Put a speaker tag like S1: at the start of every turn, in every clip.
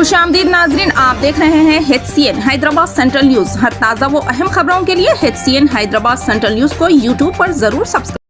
S1: खुशामदीद नाजरीन, आप देख रहे हैं HCN हैदराबाद सेंट्रल न्यूज। हर ताज़ा व अहम खबरों के लिए HCN हैदराबाद सेंट्रल न्यूज को यूट्यूब पर जरूर सब्सक्राइब।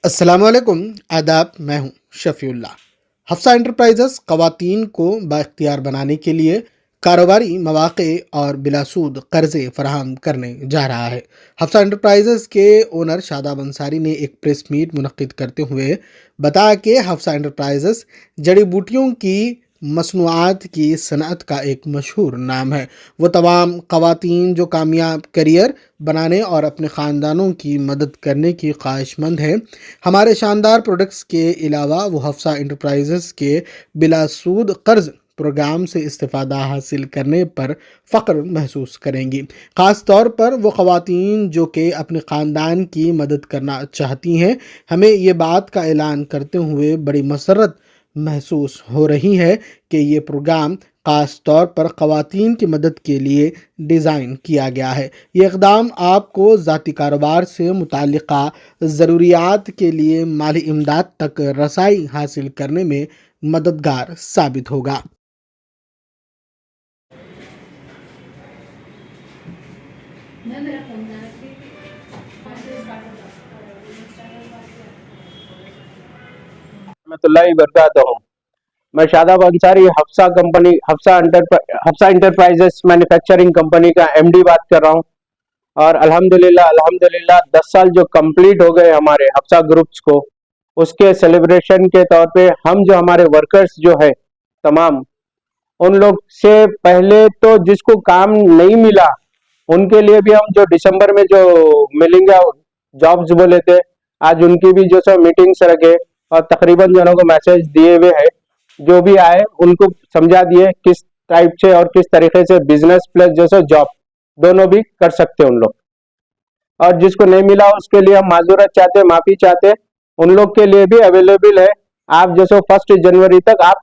S2: अस्सलामुअलैकुम, आदाब। मैं हूं शफीउल्लाह। हफ्सा एंटरप्राइजेस ख़वातीन को बाइख्तियार बनाने के लिए कारोबारी मौक़े और बिलासूद कर्ज़े फराहम करने जा रहा है। हफ्सा एंटरप्राइजेस के ओनर शादाब अंसारी ने एक प्रेस मीट मुनक़्क़िद करते हुए बताया कि हफ्सा एंटरप्राइजेस जड़ी बूटियों की मसनूआत की सनअत का एक मशहूर नाम है। वो तमाम ख़वातीन जो कामयाब करियर बनाने और अपने ख़ानदानों की मदद करने की ख्वाहिशमंद हैं, हमारे शानदार प्रोडक्ट्स के अलावा वो हफ्सा एंटरप्राइजेस के बिलासूद कर्ज़ प्रोग्राम से इस्तिफ़ादा हासिल करने पर फ़ख्र महसूस करेंगी। ख़ास तौर पर वो ख़वातीन जो कि अपने ख़ानदान की मदद करना चाहती हैं। हमें ये बात का ऐलान करते हुए बड़ी मसरत महसूस हो रही है कि ये प्रोग्राम ख़ास तौर पर ख़वातीन की मदद के लिए डिज़ाइन किया गया है। ये इक़दाम आपको ज़ाती कारोबार से मुताल्लिक़ा ज़रूरियात के लिए माली इमदाद तक रसाई हासिल करने में मददगार साबित होगा।
S3: मैं Shadab Ansari Hafsa enterprises manufacturing company का MD बात कर रहा हूँ। और अल्हम्दुलिल्लाह 10 साल जो कंप्लीट हो गए हमारे हफ्सा ग्रुप्स को, उसके सेलिब्रेशन के तौर पे हम जो हमारे वर्कर्स जो है तमाम, उन लोग से पहले तो जिसको काम नहीं मिला उनके लिए भी हम जो दिसंबर में जो मिलेंगे जॉब्स बोले थे, आज उनकी भी जो सब मीटिंग्स रखे और तकरीबन जनों को मैसेज दिए हुए हैं। जो भी आए उनको समझा दिए किस टाइप से और किस तरीके से बिजनेस प्लस जैसे जॉब दोनों भी कर सकते हैं उन लोग। और जिसको नहीं मिला उसके लिए हम माजूरत चाहते, माफी चाहते, उन लोग के लिए भी अवेलेबल है। आप जैसे 1 जनवरी तक आप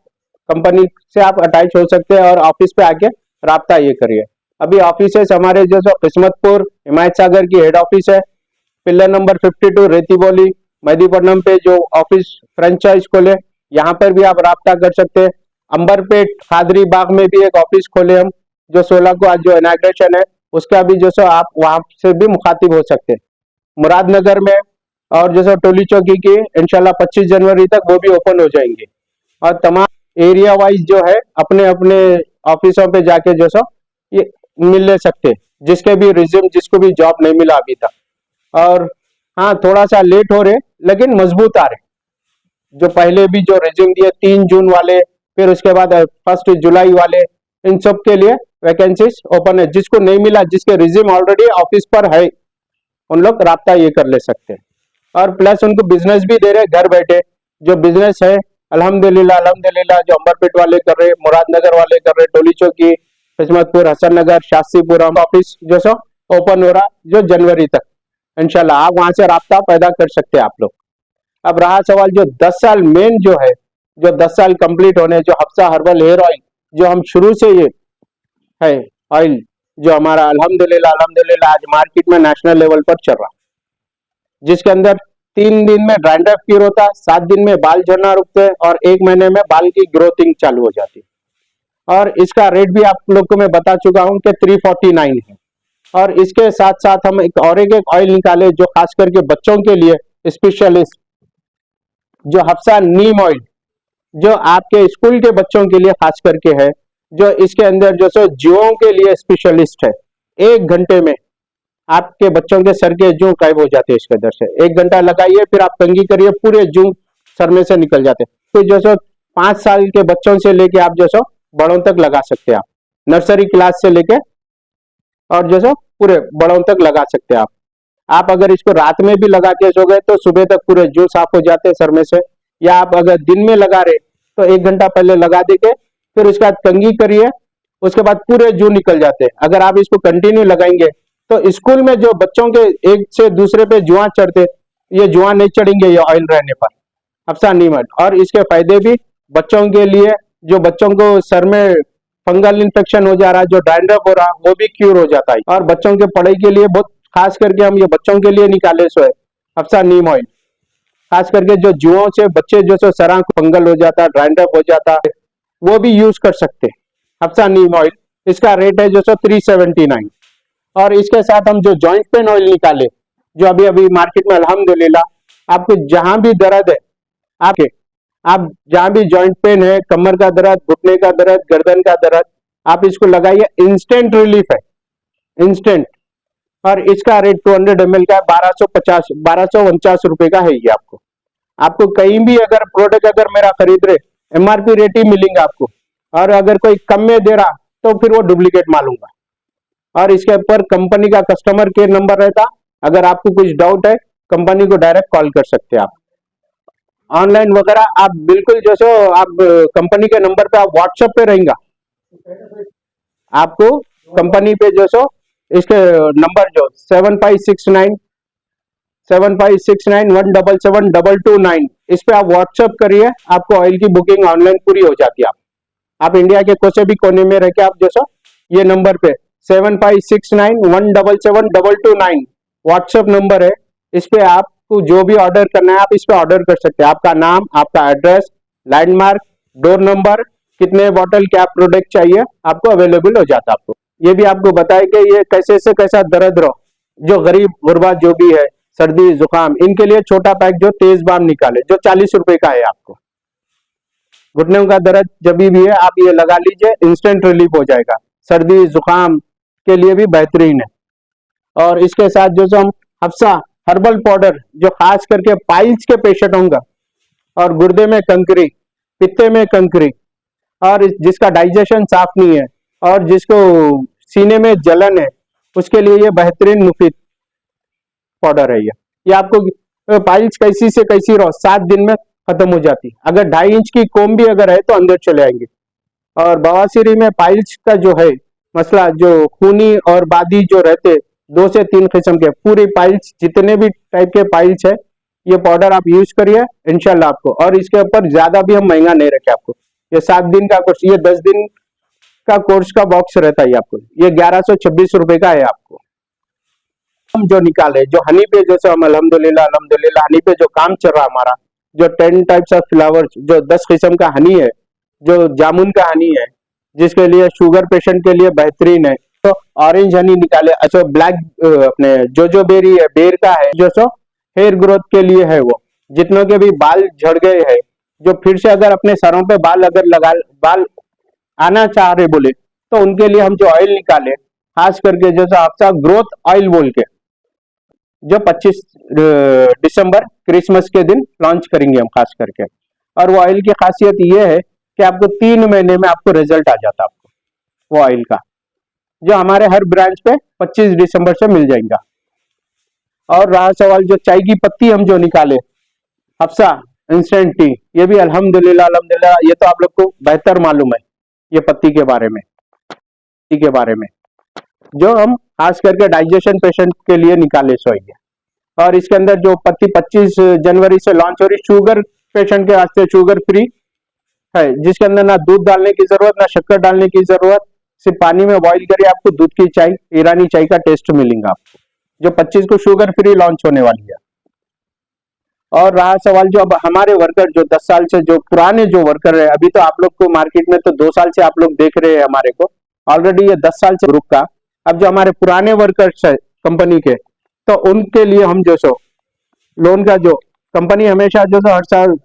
S3: कंपनी से आप अटैच हो सकते हैं और ऑफिस पे आके राब्ता ये करिए। अभी ऑफिस हमारे जो किस्मतपुर हिमायत सागर की हेड ऑफिस है, पिलर नंबर 52 रेतीबोली मेहदीपट्टनम पे जो ऑफिस फ्रेंचाइज खोले, यहाँ पर भी आप राब्ता कर सकते हैं। अंबरपेट खादरी बाग में भी एक ऑफिस खोले हम, जो 16 को आज जो इनॉग्रेशन है उसका भी जो सो आप वहां से भी मुखातिब हो सकते हैं। मुरादनगर में और जैसे टोली चौकी की इंशाल्लाह 25 जनवरी तक वो भी ओपन हो जाएंगे। और तमाम एरिया वाइज जो है अपने अपने ऑफिसों पे जाके जो सो ये मिल ले सकते हैं, जिसके भी रिज्यूम जिसको भी जॉब नहीं मिला अभी तक। और हाँ, थोड़ा सा लेट हो रहे लेकिन मजबूत आ रहे। जो पहले भी जो रिज्यूम दिए 3 जून वाले, फिर उसके बाद 1 जुलाई वाले, इन सब के लिए वैकेंसीज ओपन है। जिसको नहीं मिला, जिसके रिज्यूम ऑलरेडी ऑफिस पर है, उन लोग राब्ता ये कर ले सकते हैं। और प्लस उनको बिजनेस भी दे रहे घर बैठे। जो बिजनेस है अल्हम्दुलिल्लाह जो अंबरपेट वाले कर रहे, मुरादनगर वाले कर रहे, टोली चौकी, किस्मतपुर, हसन नगर, शास्त्रीपुरम ऑफिस जो सो ओपन हो रहा जो जनवरी तक इंशाल्लाह। आप वहां से राब्ता पैदा कर सकते हैं आप लोग। अब रहा सवाल जो 10 साल मेन जो है, जो 10 साल कंप्लीट होने, जो हफ्सा हर्बल हेयर ऑयल जो हम शुरू से ये है ऑयल जो हमारा अल्हम्दुलिल्लाह आज मार्केट में नेशनल लेवल पर चल रहा, जिसके अंदर 3 दिन में ड्रैंड्रफ क्यूर होता, 7 दिन में बाल झड़ना रुकते और 1 महीने में बाल की ग्रोथिंग चालू हो जाती। और इसका रेट भी आप लोग को मैं बता चुका हूं कि 349 है। और इसके साथ साथ हम एक ऑयल निकाले जो खास करके बच्चों के लिए स्पेशलिस्ट, जो हफ्सा नीम ऑयल, जो आपके स्कूल के बच्चों के लिए खास करके है, जो इसके अंदर जो सो जुओं के लिए स्पेशलिस्ट है। 1 घंटे में आपके बच्चों के सर के जू गायब हो जाते हैं इसके अंदर से। 1 घंटा लगाइए, फिर आप कंघी करिए, पूरे जू सर में से निकल जाते हैं। फिर जो सो 5 साल के बच्चों से लेके आप जो सो बड़ों तक लगा सकते हैं, आप नर्सरी क्लास से लेके और जो सो पूरे बड़ों तक लगा सकते हैं आप अगर इसको रात में भी लगा के सो गए तो सुबह तक पूरे जू साफ हो जाते हैं सर में से। या आप अगर दिन में लगा रहे तो 1 घंटा पहले लगा देके फिर उसके बाद कंघी करिए, उसके बाद पूरे जू निकल जाते हैं। अगर आप इसको कंटिन्यू लगाएंगे तो स्कूल में जो बच्चों के एक से दूसरे पे जुआ चढ़ते, ये जुआ नहीं चढ़ेंगे ये ऑयल रहने पर, हफ्सा नीम ऑयल। और इसके फायदे भी बच्चों के लिए, जो बच्चों को सर में फंगल इन्फेक्शन हो जा रहा है, जो डैंड्रफ हो रहा है, वो भी क्यूर हो जाता है। और बच्चों के पढ़ाई के लिए बहुत खास करके हम ये बच्चों के लिए निकाले सो है हफ्सा नीम ऑयल। खास करके जो जुओं से बच्चे जो सो सर फंगल हो जाता है, डैंड्रफ हो जाता है, वो भी यूज कर सकते हैं हफ्सा नीम ऑयल। इसका रेट है जो सो 379। और इसके साथ हम जो जॉइंट पेन ऑयल निकाले, जो अभी अभी मार्केट में अल्हम्दुलिल्लाह आपको जहां भी दर्द है, आप जहां भी जॉइंट पेन है, कमर का दर्द, घुटने का दर्द, गर्दन का दर्द, आप इसको लगाइए, इंस्टेंट रिलीफ है, इंस्टेंट। और इसका रेट 200 ml का 1249 रुपए का है ये। आपको कहीं भी अगर प्रोडक्ट अगर मेरा खरीद रहे MRP रेट ही मिलेंगे आपको। और अगर कोई कम में दे रहा तो फिर वो डुप्लीकेट मालूंगा। और इसके ऊपर कंपनी का कस्टमर केयर नंबर रहता, अगर आपको कुछ डाउट है कंपनी को डायरेक्ट कॉल कर सकते हैं आप। ऑनलाइन वगैरह आप बिल्कुल जैसे आप कंपनी के नंबर पे आप व्हाट्सएप पे रहेंगे, आपको कंपनी पे जो सो इसके नंबर जो 7569177229 इस पे आप व्हाट्सएप करिए, आपको ऑयल की बुकिंग ऑनलाइन पूरी हो जाती है। आप इंडिया के कोई भी कोने में रह के आप जो सो ये नंबर पे 7569177229 व्हाट्सएप नंबर है, इस पे आपको जो भी ऑर्डर करना है आप इस पे ऑर्डर कर सकते हैं। आपका नाम, आपका एड्रेस, लैंडमार्क, डोर नंबर, कितने बॉटल क्या प्रोडक्ट चाहिए आपको अवेलेबल हो जाता है। आपको ये भी आपको बताए कि ये कैसे से कैसा दर्द रहो, जो गरीब गुरबा जो भी है, सर्दी जुकाम, इनके लिए छोटा पैक जो तेज बाम निकाले जो 40 रुपए का है। आपको घुटनों का दर्द जब भी है आप ये लगा लीजिए, इंस्टेंट रिलीफ हो जाएगा। सर्दी जुकाम के लिए भी बेहतरीन है। और इसके साथ जो हम हफ्सा हर्बल पाउडर, जो खास करके पाइल्स के पेशेंट होंगे और गुर्दे में कंकरी, पित्ते में कंकरी, और जिसका डाइजेशन साफ नहीं है और जिसको सीने में जलन है, उसके लिए ये बेहतरीन मुफीद पाउडर है। ये आपको पाइल्स कैसी से कैसी रहो 7 दिन में खत्म हो जाती। अगर 2.5 इंच की कोम भी अगर है तो अंदर चले आएंगे। और बवासीरी में पाइल्स का जो है मसला, जो खूनी और बादी जो रहते 2 से 3 किस्म के, पूरी पाइल्स जितने भी टाइप के पाइल्स है, ये पाउडर आप यूज करिए इंशाल्लाह आपको। और इसके ऊपर ज्यादा भी हम महंगा नहीं रखे आपको। ये 7 दिन का कोर्स, ये 10 दिन का कोर्स का बॉक्स रहता है आपको, ये 1126 रुपए का है। आपको हम जो निकाले, जो हनी पे जैसे हम अल्हम्दुलिल्लाह हनी पे जो काम चल रहा हमारा, जो 10 टाइप्स ऑफ फ्लावर्स, जो 10 किस्म का हनी है, जो जामुन का हनी है, जिसके लिए शुगर पेशेंट के लिए बेहतरीन है। तो ऑरेंज हनी निकाले, अच्छा ब्लैक अपने जो बेरी है, बेर का है, जो सो हेयर ग्रोथ के लिए है। वो जितनों के भी बाल झड़ गए हैं, जो फिर से अगर अपने सरों पे बाल आना चाह रहे बोले, तो उनके लिए हम जो ऑयल निकाले, खास करके जैसा हफ्सा ग्रोथ ऑयल बोल के, जो 25 दिसंबर क्रिसमस के दिन लॉन्च करेंगे हम खास करके। और वो ऑयल की खासियत ये है कि आपको 3 महीने में आपको रिजल्ट आ जाता है आपको वो ऑयल का, जो हमारे हर ब्रांच पे 25 दिसंबर से मिल जाएगा। और रहा सवाल जो चाय की पत्ती हम जो निकाले, हफ्सा इंस्टेंट टी, ये भी अल्हम्दुलिल्लाह ये तो आप लोग को बेहतर मालूम है ये पत्ती के बारे में, जो हम खास करके डाइजेशन पेशेंट के लिए निकाले सो है। और इसके अंदर जो पत्ती 25 जनवरी से लॉन्च हो रही, शुगर पेशेंट के वास्ते शुगर फ्री है, जिसके अंदर ना दूध डालने की जरूरत, ना शक्कर डालने की जरूरत, सिर्फ पानी में बॉईल करिए, आपको दूध की चाय, ईरानी चाय का टेस्ट मिलेगा आपको, जो 25 को शुगर फ्री लॉन्च होने वाली है। और रहा सवाल जो अब हमारे वर्कर जो 10 साल से जो पुराने जो वर्कर है, अभी तो आप लोग को मार्केट में तो 2 साल से आप लोग देख रहे हैं हमारे को, ऑलरेडी ये 10 साल से ग्रुप का अब जो हमारे पुराने वर्कर्स है कंपनी के, तो उनके लिए हम जो सो लोन का जो कंपनी हमेशा जो सो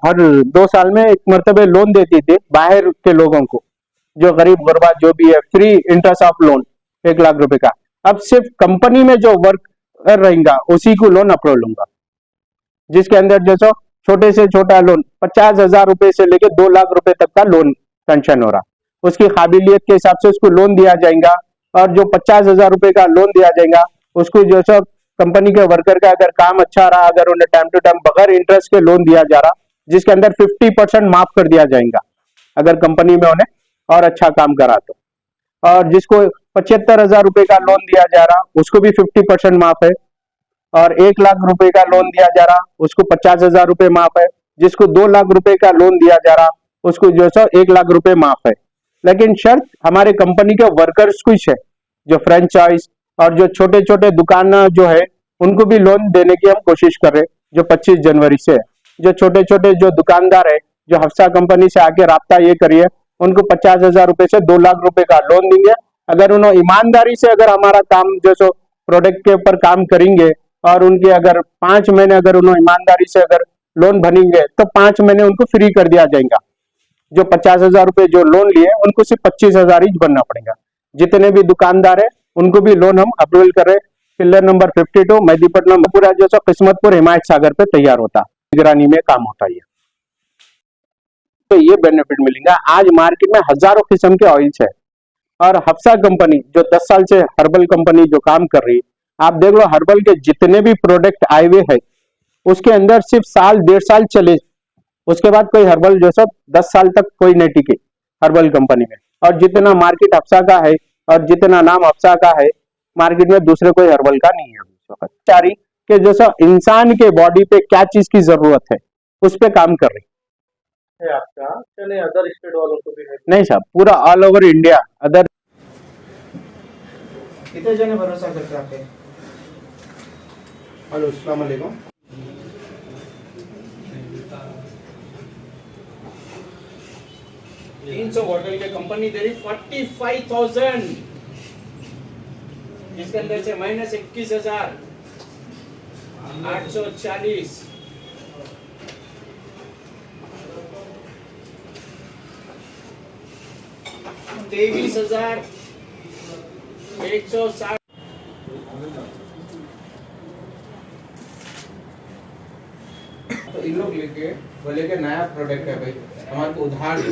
S3: हर 2 साल में एक मरतबे लोन देती थी बाहर के लोगों को, जो गरीब गुरबा जो भी है, free interest of loan 1 lakh रुपए का। अब सिर्फ कंपनी में जो वर्कर रहेगा उसी को लोन अप्रूव लूंगा, जिसके अंदर जो सो छोटे से छोटा लोन 50,000 रुपए से लेके 2 लाख रुपए तक का लोन सेंक्शन हो रहा, उसकी काबिलियत के हिसाब से उसको लोन दिया जाएगा। और जो 50,000 रुपए का लोन दिया जाएगा उसको जो सो कंपनी के वर्कर का अगर काम अच्छा रहा, अगर उन्हें टाइम टू टाइम बगैर इंटरेस्ट के लोन दिया जा रहा, जिसके अंदर 50% माफ कर दिया जाएगा अगर कंपनी में उन्हें और अच्छा काम करा तो। और जिसको 75,000 रुपए का लोन दिया जा रहा उसको भी 50% माफ है। और 1 लाख रुपए का लोन दिया जा रहा उसको 50,000 रुपए माफ है। जिसको 2 लाख रुपए का लोन दिया जा रहा उसको जो सो 1 लाख रुपए माफ है। लेकिन शर्त हमारे कंपनी के वर्कर्स कुछ है, जो फ्रेंचाइज और जो छोटे छोटे दुकान जो है उनको भी लोन देने की हम कोशिश कर रहे, जो 25 जनवरी से है। जो छोटे छोटे जो दुकानदार है जो हफ्सा कंपनी से आके राब्ता ये करिए, उनको 50,000 रुपए से 2 लाख रुपए का लोन देंगे। अगर उन्होंने ईमानदारी से अगर हमारा काम जो सो प्रोडक्ट के ऊपर काम करेंगे और उनके अगर 5 महीने अगर उन्होंने ईमानदारी से अगर लोन भरेंगे तो 5 महीने उनको फ्री कर दिया जाएगा। जो 50,000 रुपए जो लोन लिए उनको सिर्फ 25,000 ही भरना पड़ेगा। जितने भी दुकानदार है उनको भी लोन हम अप्रूवल कर रहे। पिलर नंबर 52 मेहदीपट्टनम पूरा जो सो किस्मतपुर हिमायत सागर पे तैयार होता, निगरानी में काम होता है। तो ये बेनिफिट मिलेगा। आज मार्केट में हजारों किस्म के ऑयल्स है और हफ्सा कंपनी जो 10 साल से हर्बल कंपनी जो काम कर रही, आप देख लो हर्बल के जितने भी प्रोडक्ट आए हुए है उसके अंदर सिर्फ साल 1.5 साल चले, उसके बाद कोई हर्बल जो सब 10 साल तक कोई नहीं टिके हर्बल कंपनी में। और जितना मार्केट हफ्सा का है और जितना नाम हफ्सा का है मार्केट में दूसरे कोई हर्बल का नहीं है इस वक्त। चारी के जो सो इंसान के बॉडी पे क्या चीज की जरूरत है उस पे काम कर रही
S4: है आपका, चले अदर स्टेट वालों को भी है।
S3: नहीं साहब, पूरा ऑल ओवर इंडिया अदर।
S4: कितने जने भरोसा करते आप पे?
S2: हेलो अस्सलाम वालेकुम।
S4: तीन 300 होटल के कंपनी दे रही 45,000, जिसके अंदर से माइनस 21,840, 23,160।
S5: तो इन लोग लेके बोले कि नया प्रोडक्ट है भाई, हमारे को उधार दो।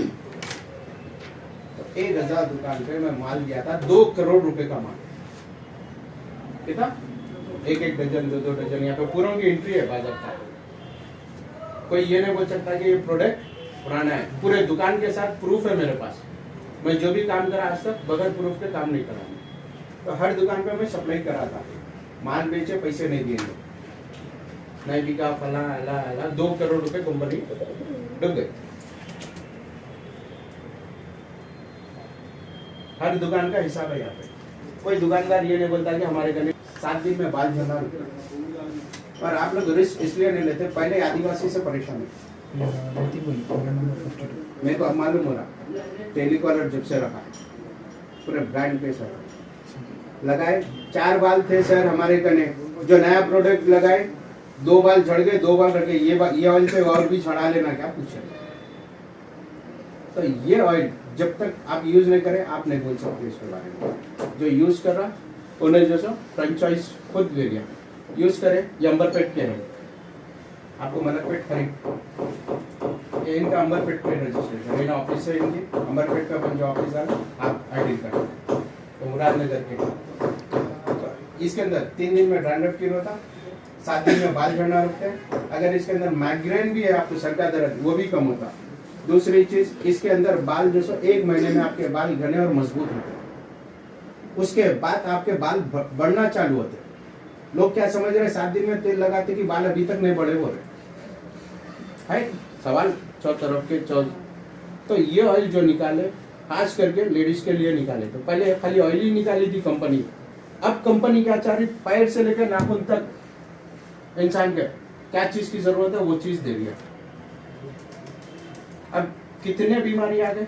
S5: तो 1,000 दुकान पे मैं माल दिया था 2 करोड़ रुपए का माल, कितना 1-1 डजन 2-2 डजन। यहाँ पे पूरों की एंट्री है बाजार का। कोई ये नहीं बोल सकता कि ये प्रोडक्ट पुराना है। पूरे दुकान के साथ प्रूफ है मेरे पास। मैं जो भी काम करा आज तक बगैर प्रूफ के काम नहीं करा। तो हर दुकान पे मैं सप्लाई करा था, माल बेचे पैसे नहीं दिए, नहीं बिका फला अला 2 करोड़ रुपए कंपनी डूब गई। हर दुकान का हिसाब है यहाँ पे। कोई दुकानदार ये नहीं बोलता कि हमारे गले 7 दिन में बाल झड़ना। और आप लोग रिस्क इसलिए नहीं लेते, पहले आदिवासी से परेशान है। मेरे को अब मालूम हो रहा, टेलीकॉलर जब से रखा पूरे ब्रांड पे सर लगाए 4 बाल थे सर हमारे कने, जो नया प्रोडक्ट लगाए 2 बाल झड़ गए, 2 बाल रह गए। ये ऑयल से और भी झड़ा लेना क्या पूछे। तो ये ऑयल जब तक आप यूज नहीं करें आप नहीं बोल सकते इसके बारे में। जो यूज कर रहा उन्हें जो सो फ्रेंचाइज खुद ले लिया, यूज करे। ये अंबरपेट के हैं, आपको मलकपेट खरीद, ये इनका अंबरपेट पे रजिस्ट्रेशन है, ऑफिस है इनकी अंबरपेट का पंजा ऑफिस है। आप आईडी कर तो मुरादनगर के। तो इसके अंदर 3 दिन में डैंड्रफ क्लियर होता, 7 दिन में बाल झड़ना रुकते हैं। अगर इसके अंदर माइग्रेन भी है आपको, सर का दर्द, वो भी कम होता। दूसरी चीज इसके अंदर बाल जो सो 1 महीने में आपके बाल घने और मजबूत होते हैं। उसके बाद आपके बाल बढ़ना चालू होते हैं। लोग क्या समझ रहे हैं 7 दिन में तेल लगाते कि बाल अभी तक नहीं बढ़े हो रहे है सवाल तरफ के तो ये ऑयल जो निकाले खास करके लेडीज के लिए निकाले। तो पहले खाली ऑयल ही निकाली थी कंपनी, अब कंपनी क्या चाह रही, पैर से लेकर नाखून तक इंसान के क्या चीज की जरूरत है वो चीज दे रही है। अब कितने बीमारी आ गए,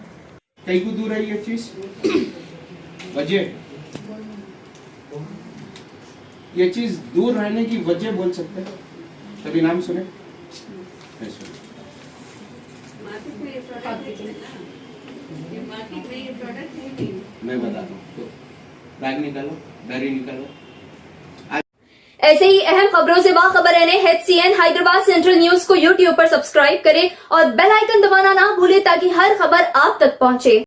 S5: कहीं को दूर है ये चीज वजह ये चीज दूर रहने की वजह बोल सकते हैं? कभी नाम सुने? नहीं सुने। मैं बताता हूँ, तो बैग निकालो, डायरी निकालो।
S6: ऐसे ही अहम खबरों से बाखबर रहने HCN हैदराबाद सेंट्रल न्यूज को YouTube पर सब्सक्राइब करें और बेल आइकन दबाना ना भूलें ताकि हर खबर आप तक पहुंचे।